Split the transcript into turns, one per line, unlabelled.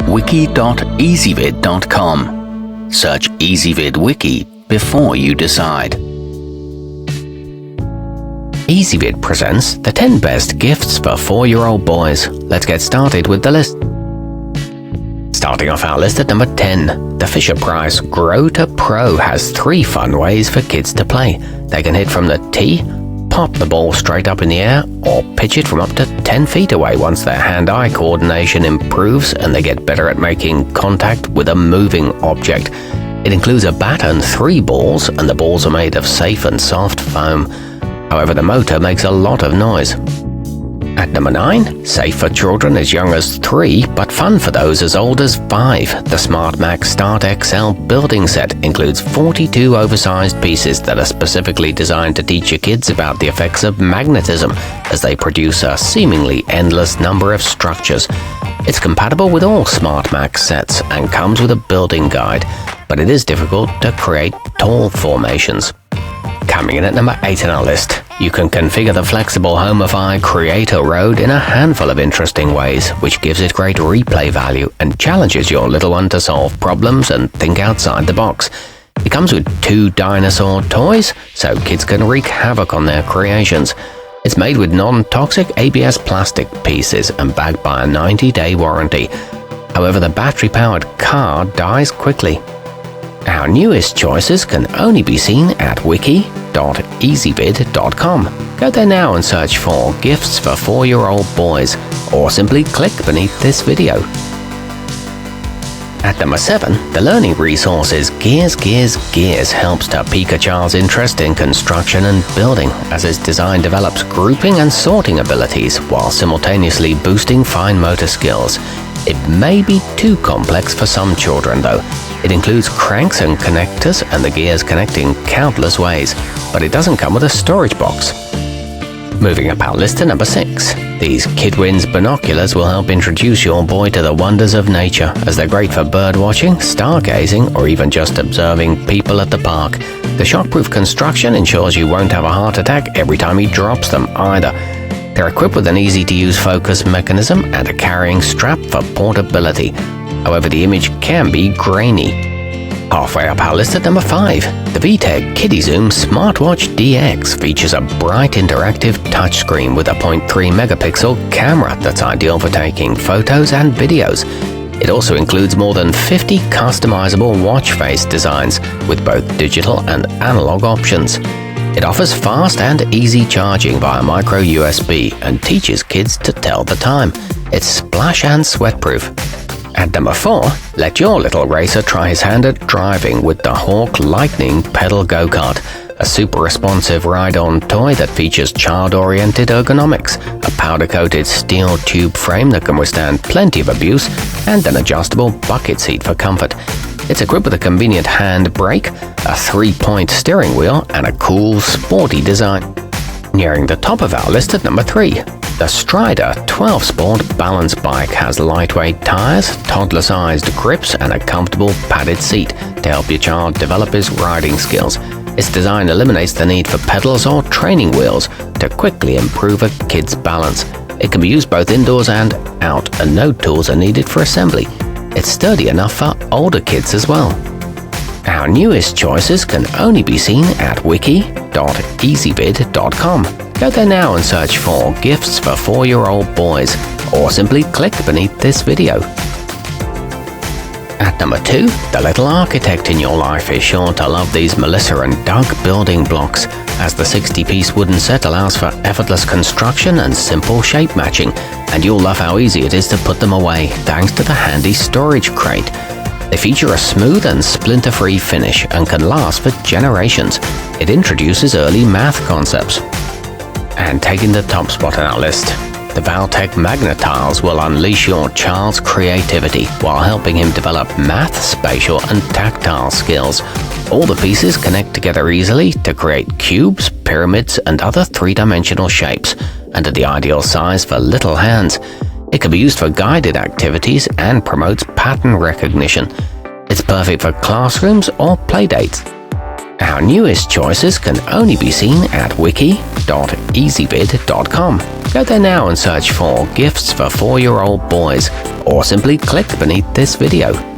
wiki.ezvid.com. Search Ezvid Wiki before you decide. Ezvid presents the 10 best gifts for 4-year-old boys. Let's get started with the list. Starting off our list at number 10, the Fisher-Price Grow to Pro has 3 fun ways for kids to play. They can hit from the tee, pop the ball straight up in the air, or pitch it from up to 10 feet away once their hand-eye coordination improves and they get better at making contact with a moving object. It includes a bat and 3 balls, and the balls are made of safe and soft foam. However, the motor makes a lot of noise. At number 9, safe for children as young as 3, but fun for those as old as 5. The smartmax Start XL building set includes 42 oversized pieces that are specifically designed to teach your kids about the effects of magnetism as they produce a seemingly endless number of structures. It's compatible with all smartmax sets and comes with a building guide, but it is difficult to create tall formations. Coming in at number 8 on our list, you can configure the flexible homofy Creator Road in a handful of interesting ways, which gives it great replay value and challenges your little one to solve problems and think outside the box. It comes with 2 dinosaur toys, so kids can wreak havoc on their creations. It's made with non-toxic ABS plastic pieces and backed by a 90-day warranty. However, the battery-powered car dies quickly. Our newest choices can only be seen at wiki.ezvid.com. Go there now and search for Gifts for 4-year-old boys, or simply click beneath this video. At number 7, the learning resources Gears helps to pique a child's interest in construction and building, as its design develops grouping and sorting abilities while simultaneously boosting fine motor skills. It may be too complex for some children though. It includes cranks and connectors and the gears connecting countless ways, but it doesn't come with a storage box. Moving up our list to number 6. These kidwinz binoculars will help introduce your boy to the wonders of nature, as they're great for bird watching, stargazing, or even just observing people at the park. The shockproof construction ensures you won't have a heart attack every time he drops them either. They're equipped with an easy-to-use focus mechanism and a carrying strap for portability. However, the image can be grainy. Halfway up our list at number 5, the vtech kidizoom smartwatch DX features a bright interactive touchscreen with a 0.3 megapixel camera that's ideal for taking photos and videos. It also includes more than 50 customizable watch face designs with both digital and analog options. It offers fast and easy charging via micro USB and teaches kids to tell the time. It's splash and sweat-proof. At number 4, let your little racer try his hand at driving with the Hauck Lightning Pedal Go-Kart, a super responsive ride-on toy that features child-oriented ergonomics, a powder-coated steel tube frame that can withstand plenty of abuse, and an adjustable bucket seat for comfort. It's equipped with a convenient hand brake, a 3-point steering wheel, and a cool, sporty design. Nearing the top of our list at number 3, the Strider 12 Sport balance bike has lightweight tires, toddler-sized grips, and a comfortable padded seat to help your child develop his riding skills. Its design eliminates the need for pedals or training wheels to quickly improve a kid's balance. It can be used both indoors and out, and no tools are needed for assembly. It's sturdy enough for older kids as well. Our newest choices can only be seen at wiki.ezvid.com. Go there now and search for Gifts for 4-year-old boys, or simply click beneath this video. At number 2, the little architect in your life is sure to love these Melissa and Doug building blocks, as the 60-piece wooden set allows for effortless construction and simple shape matching, and you'll love how easy it is to put them away thanks to the handy storage crate. They feature a smooth and splinter-free finish and can last for generations. It introduces early math concepts. And taking the top spot on our list, the valtech magna-tiles will unleash your child's creativity while helping him develop math, spatial, and tactile skills. All the pieces connect together easily to create cubes, pyramids, and other 3-dimensional shapes, and are the ideal size for little hands. It can be used for guided activities and promotes pattern recognition. It's perfect for classrooms or playdates. Our newest choices can only be seen at wiki.ezvid.com. Go there now and search for Gifts for 4-year-old Boys, or simply click beneath this video.